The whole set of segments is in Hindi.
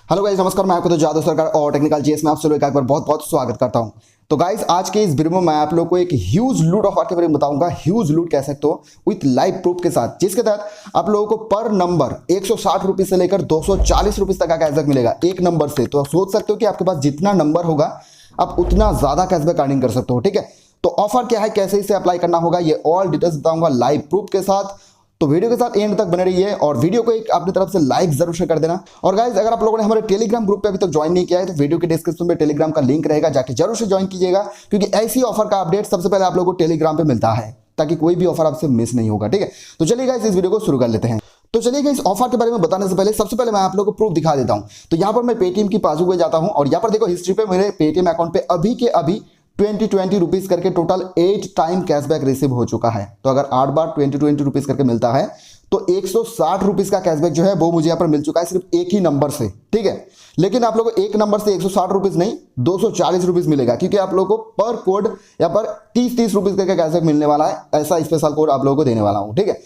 हेलो गाइस, नमस्कार। मैं आपको तो जादू सरकार और टेक्निकल जीएस में आप सभी का एक बार बहुत बहुत स्वागत करता हूं। तो गाइस, आज के इस वीडियो में मैं आप लोगों को एक ह्यूज लूट ऑफर के बारे में बताऊंगा। ह्यूज लूट कह सकते हो विथ लाइव प्रूफ के साथ, जिसके तहत आप लोगों को पर नंबर 160 रुपीज से लेकर 240 रुपीज तक का कैशबैक मिलेगा एक नंबर से। तो आप सोच सकते हो कि आपके पास जितना नंबर होगा आप उतना ज्यादा कैशबैक अर्निंग कर सकते हो। ठीक है, तो ऑफर क्या है, कैसे इसे अप्लाई करना होगा, ये ऑल डिटेल्स बताऊंगा लाइव प्रूफ के साथ। तो वीडियो के साथ एंड तक बने रहिए और वीडियो को एक अपनी तरफ से लाइक जरूर से कर देना। और गाइस, अगर आप लोगों ने हमारे टेलीग्राम ग्रुप पे अभी तक ज्वाइन नहीं किया है तो वीडियो के डिस्क्रिप्शन में टेलीग्राम का लिंक रहेगा, जाके जरूर से ज्वाइन कीजिएगा, क्योंकि ऐसी ऑफर का अपडेट सबसे पहले आप लोगों को टेलीग्राम पे मिलता है, ताकि कोई भी ऑफर आपसे मिस नहीं होगा। ठीक है, तो चलिए गाइस, इस वीडियो को शुरू कर लेते हैं। तो चलिए इस ऑफर के बारे में बताने से पहले सबसे पहले मैं आप लोगों को प्रूफ दिखा देता हूं। तो यहां पर मैं पेटीएम की पासबुक में जाता हूं और यहां पर देखो हिस्ट्री पे मेरे पेटीएम अकाउंट पे अभी के अभी 20 रुपीज करके टोटल 8 टाइम कैशबैक रिसीव हो चुका है। तो अगर 8 बार 20 रुपीज करके मिलता है तो 160 रुपीज का कैशबैक जो है वो मुझे यहां पर मिल चुका है सिर्फ एक ही नंबर से। ठीक है, लेकिन आप लोगों को एक नंबर से 160 रुपीज नहीं 240 रुपीज मिलेगा, क्योंकि आप लोगों को पर कोड यहाँ पर 30 रुपीज करके कैशबैक मिलने वाला है। ऐसा स्पेशल कोड आप लोगों को देने वाला हूं। ठीक है,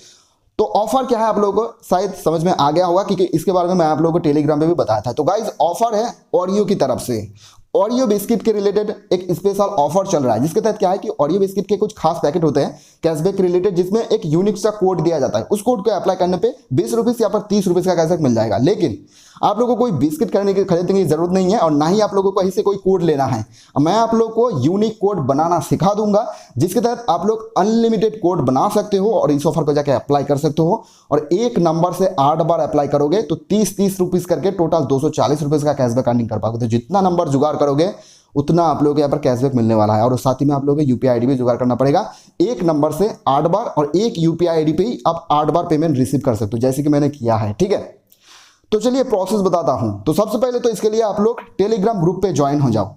तो ऑफर क्या है आप लोगों को शायद समझ में आ गया होगा, क्योंकि इसके बारे में मैं आप लोगों को टेलीग्राम पे भी बताया था। तो गाइस, ऑफर है ओरियो की तरफ से। ओरियो बिस्किट के रिलेटेड एक स्पेशल ऑफर चल रहा है, जिसके तहत क्या है कि ओरियो बिस्किट के कुछ खास पैकेट होते हैं कैशबैक रिलेटेड, जिसमें एक यूनिक सा कोड दिया जाता है। उस कोड को अप्लाई करने पे 20 रुपीज या पर 30 रुपीज का कैशबैक मिल जाएगा। लेकिन आप लोगों को कोई बिस्किट खरीदने की जरूरत नहीं है और ना ही आप लोगों को कहीं से कोई कोड लेना है। मैं आप लोगों को यूनिक कोड बनाना सिखा दूंगा, जिसके तहत आप लोग अनलिमिटेड कोड बना सकते हो और इस ऑफर को जाके अप्लाई कर सकते हो। और एक नंबर से 8 बार अप्लाई करोगे तो 30 रुपीज करके टोटल 240 रुपीज का कैशबैक अर्निंग कर पाओगे। तो जितना नंबर जुगाड़ करोगे उतना आप लोगों को यहाँ पर कैशबैक मिलने वाला है। और साथ ही में आप लोगों को यूपीआई आईडी भी जुगाड़ करना पड़ेगा। एक नंबर से 8 बार और एक यूपीआई आईडी पे ही आप 8 बार पेमेंट रिसीव कर सकते हो, जैसे कि मैंने किया है। ठीक है, तो चलिए प्रोसेस बताता हूं। तो सबसे पहले तो इसके लिए आप लोग टेलीग्राम ग्रुप पे ज्वाइन हो जाओ।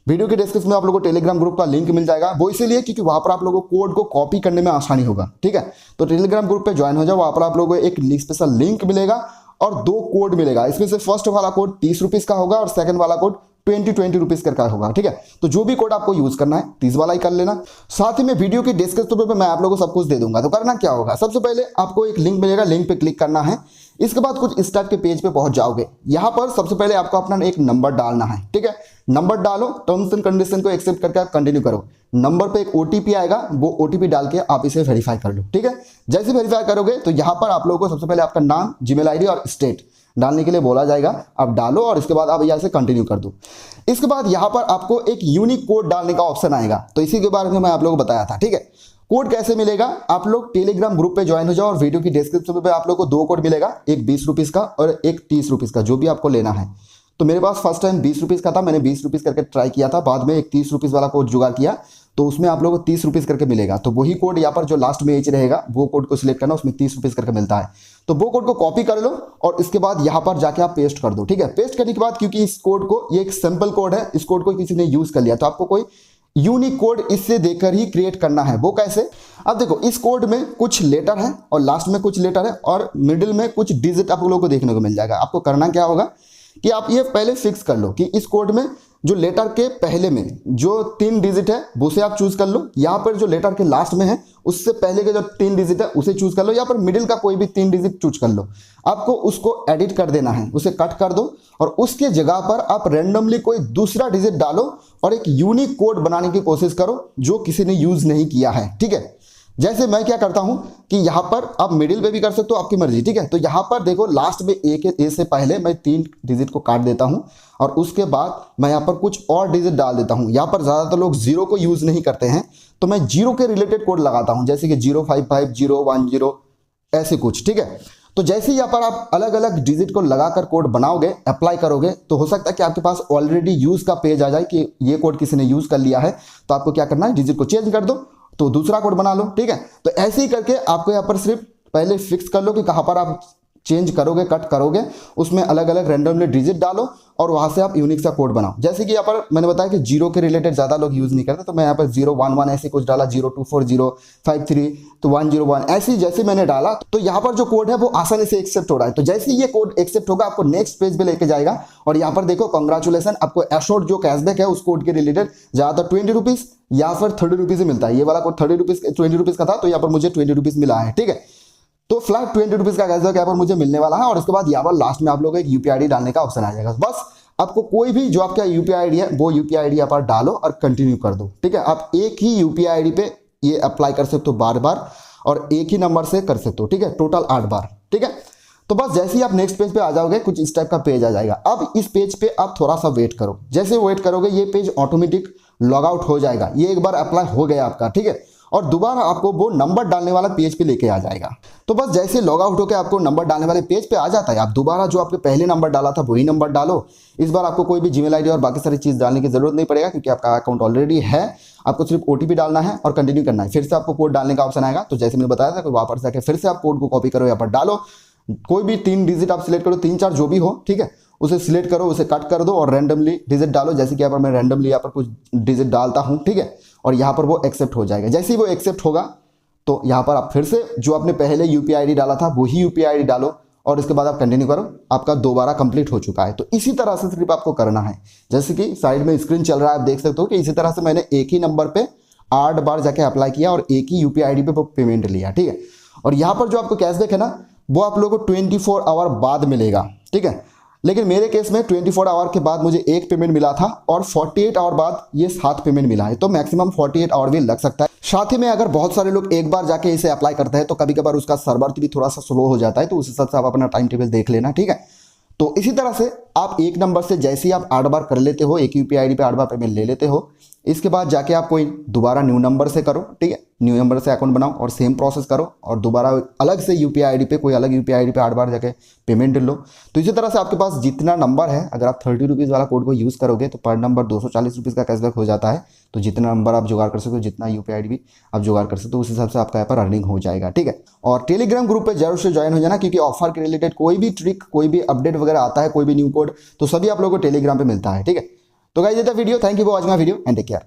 वीडियो के डिस्क्रिप्शन में आप लोगों को टेलीग्राम ग्रुप का लिंक मिल जाएगा। वो इसीलिए क्योंकि वहां पर आप लोगों को कोड को कॉपी करने में आसानी होगा। ठीक है, तो टेलीग्राम ग्रुप पे ज्वाइन हो जाओ। वहां पर आप लोगों को एक स्पेशल लिंक मिलेगा और 2 कोड मिलेगा। इसमें से फर्स्ट वाला कोड 30 रुपीज का होगा और सेकंड वाला कोड 20 रुपीज का होगा। ठीक है, तो जो भी कोड आपको यूज करना है 30 वाला ही कर लेना। साथ ही में वीडियो के डिस्क्रिप्शन पे मैं आप लोगों को सब कुछ दे दूंगा। तो करना क्या होगा, सबसे पहले आपको एक लिंक मिलेगा, लिंक पे क्लिक करना है। इसके बाद कुछ इस टाइप के पेज पे पहुंच जाओगे। यहां पर सबसे पहले आपको अपना एक नंबर डालना है। ठीक है, नंबर डालो, टर्म्स एंड कंडीशन को एक्सेप्ट करके आप कंटिन्यू करो। नंबर पे एक ओटीपी आएगा, वो ओटीपी डाल के आप इसे वेरीफाई कर लो। ठीक है, जैसे वेरीफाई करोगे तो यहां पर आप लोगों को सबसे पहले आपका नाम, जीमेल आईडी और स्टेट डालने के लिए बोला जाएगा। आप डालो और इसके बाद आप यहाँ से कंटिन्यू कर दो। इसके बाद यहाँ पर आपको एक यूनिक कोड डालने का ऑप्शन आएगा। तो इसी के बारे में मैं आप लोगों को बताया था। ठीक है, कोड कैसे मिलेगा, आप लोग टेलीग्राम ग्रुप पे ज्वाइन हो जाओ और वीडियो की डिस्क्रिप्शन पे आप लोग को 2 कोड मिलेगा, एक 20 रुपीज का और एक 30 रुपीज का, जो भी आपको लेना है। तो मेरे पास फर्स्ट टाइम 20 रुपीज का था, मैंने 20 रुपीज करके ट्राई किया था, बाद में एक 30 रुपीज वाला कोड जुगाड़ किया, तो उसमें आप लोगों को 30 रुपीज करके मिलेगा। तो वही कोड यहाँ पर जो लास्ट में एज रहेगा वो कोड को सिलेक्ट करना, उसमें 30 रुपीज करके मिलता है। तो वो कोड को कॉपी कर लो और इसके बाद यहाँ पर जाके आप पेस्ट कर दो। ठीक है, पेस्ट करने के बाद क्योंकि इस कोड को, ये एक सिंपल कोड है, इस कोड को किसी ने यूज कर लिया तो आपको कोई यूनिक कोड इससे देकर ही क्रिएट करना है। वो कैसे, अब देखो इस कोड में कुछ लेटर है और लास्ट में कुछ लेटर है और मिडिल में कुछ डिजिट आप लोगों को देखने को मिल जाएगा। आपको करना क्या होगा कि आप ये पहले फिक्स कर लो कि इस कोड में जो लेटर के पहले में जो 3 डिजिट है वो से आप चूज कर लो। यहाँ पर जो लेटर के लास्ट में है उससे पहले के जो 3 डिजिट है उसे चूज कर लो। यहाँ पर मिडिल का कोई भी 3 डिजिट चूज कर लो। आपको उसको एडिट कर देना है, उसे कट कर दो और उसके जगह पर आप रैंडमली कोई दूसरा डिजिट डालो और एक यूनिक कोड बनाने की कोशिश करो जो किसी ने यूज नहीं किया है। ठीक है, जैसे मैं क्या करता हूं कि यहां पर आप मिडिल पे भी कर सकते हो, आपकी मर्जी। ठीक है, तो यहां पर देखो लास्ट में ए से पहले मैं 3 डिजिट को काट देता हूं और उसके बाद मैं यहां पर कुछ और डिजिट डाल देता हूं। यहां पर ज्यादातर लोग 0 को यूज नहीं करते हैं, तो मैं 0 के रिलेटेड कोड लगाता हूं, जैसे कि 055010 ऐसे कुछ। ठीक है, तो जैसे ही यहाँ पर आप अलग अलग डिजिट को लगाकर कोड बनाओगे, अप्लाई करोगे, तो हो सकता है कि आपके पास ऑलरेडी यूज का पेज आ जाए कि ये कोड किसी ने यूज कर लिया है। तो आपको क्या करना है, डिजिट को चेंज कर दो तो दूसरा कोड बना लो। ठीक है, तो ऐसे ही करके आपको यहाँ पर सिर्फ पहले फिक्स कर लो कि कहां पर आप चेंज करोगे, कट करोगे, उसमें अलग अलग रैंडमली डिजिट डालो और वहां से आप यूनिक सा कोड बनाओ। जैसे कि यहाँ पर मैंने बताया कि 0 के रिलेटेड ज्यादा लोग यूज नहीं करते, तो मैं यहाँ पर 011 ऐसे कुछ डाला, 024053 तो 101 ऐसे जैसे मैंने डाला, तो यहाँ पर जो कोड है वो आसानी से एक्सेप्ट हो रहा है। तो जैसे ये कोड एक्सेप्ट होगा आपको नेक्स्ट पेज पे लेके जाएगा और यहाँ पर देखो कंग्रेचुलेसन, आपको एश्योर्ड जो कैशबैक है उस कोड के रिलेटेड ज्यादातर 20 रुपीज या फिर 30 रुपीज ही मिलता है। ये वाला कोड 30 रुपीज 20 रुपीज का था, तो यहाँ पर मुझे 20 रुपीज मिला है। ठीक है, तो फ्लैट 20 रुपीज का कैशबैक यहाँ पर मुझे मिलने वाला है। और उसके बाद यहाँ पर लास्ट में आप लोगों को एक यूपीआई आईडी डालने का ऑप्शन आ जाएगा। बस आपको कोई भी जो आपका यूपीआई आईडी है वो यूपीआई आईडी यहाँ पर डालो और कंटिन्यू कर दो। ठीक है, आप एक ही यूपीआई आईडी पे ये अप्लाई कर सकते हो बार बार, और एक ही नंबर से कर सकते हो। ठीक है, टोटल 8 बार। ठीक है, तो बस जैसे ही आप नेक्स्ट पेज पे आ जाओगे कुछ इस टाइप का पेज आ जाएगा। अब इस पेज पे आप थोड़ा सा वेट करो। जैसे वेट करोगे ये पेज ऑटोमेटिक लॉग आउट हो जाएगा। ये एक बार अप्लाई हो गया आपका। ठीक है, और दोबारा आपको वो नंबर डालने वाला पेज पे लेके आ जाएगा। तो बस जैसे लॉग आउट होकर आपको नंबर डालने वाले पेज पे आ जाता है, आप दोबारा जो आपके पहले नंबर डाला था वही नंबर डालो। इस बार आपको कोई भी जीमेल आईडी और बाकी सारी चीज डालने की जरूरत नहीं पड़ेगा, क्योंकि आपका अकाउंट ऑलरेडी है। आपको सिर्फ ओटीपी डालना है और कंटिन्यू करना है। फिर से आपको कोड डालने का ऑप्शन आएगा। तो जैसे मैंने बताया था कि वापस जाकर फिर से आप कोड को कॉपी करो, यहाँ पर डालो। कोई भी 3 डिजिट आप सिलेक्ट करो, 3 4 जो भी हो। ठीक है, उसे सिलेक्ट करो, उसे कट कर दो और रैंडमली डिजिट डालो। जैसे कि यहाँ पर मैं रैंडमली यहाँ पर कुछ डिजिट डालता हूँ। ठीक है, और यहाँ पर वो एक्सेप्ट हो जाएगा। जैसे ही वो एक्सेप्ट होगा तो यहाँ पर आप फिर से जो आपने पहले यूपीआई आईडी डाला था वही यूपीआई आईडी डालो, और इसके बाद आप कंटिन्यू करो। आपका दोबारा कंप्लीट हो चुका है। तो इसी तरह से सिर्फ आपको करना है। जैसे कि साइड में स्क्रीन चल रहा है, आप देख सकते हो कि इसी तरह से मैंने एक ही नंबर पे 8 बार जाके अप्लाई किया और एक ही यूपीआई आईडी पे पेमेंट लिया। ठीक है, और यहाँ पर जो आपको कैशबैक है ना, वो आप लोगों को 24 आवर बाद मिलेगा। ठीक है, लेकिन मेरे केस में 24 आवर के बाद मुझे एक पेमेंट मिला था और 48 आवर बाद ये 7 पेमेंट मिला है। तो मैक्सिमम 48 आवर भी लग सकता है। साथ ही में अगर बहुत सारे लोग एक बार जाके इसे अप्लाई करते हैं तो कभी कभार उसका सर्वर भी थोड़ा सा स्लो हो जाता है। तो उस हिसाब से आप अपना टाइम टेबल देख लेना। ठीक है, तो इसी तरह से आप एक नंबर से जैसे ही आप 8 बार कर लेते हो, एक यूपीआई आईडी पे 8 बार पेमेंट ले लेते हो, इसके बाद जाके आप कोई दोबारा न्यू नंबर से करो। ठीक है, न्यू नंबर से अकाउंट बनाओ और सेम प्रोसेस करो, और दोबारा अलग से यूपीआई आईडी पे कोई अलग यूपीआई आईडी पे 8 बार जाके पेमेंट लो। तो इसी तरह से आपके पास जितना नंबर है, अगर आप 30 रुपीज़ वाला कोड को यूज़ करोगे तो पर नंबर 240 रुपीज़ का कैशबैक हो जाता है। तो जितना नंबर आप जुगाड़ कर सकते हो, जितना यूपीआई आईडी भी आप जुगाड़ कर सकते हो, उस हिसाब से आपका यहाँ पर अर्निंग हो जाएगा। ठीक है, और टेलीग्राम ग्रुप पे जरूर से ज्वाइन हो जाना, क्योंकि ऑफर के रिलेटेड कोई भी ट्रिक, कोई भी अपडेट वगैरह आता है, कोई भी न्यू कोड, तो सभी आप लोगों को टेलीग्राम पे मिलता है। ठीक है, तो गाइस ये था video. Thank you for watching my video and take care.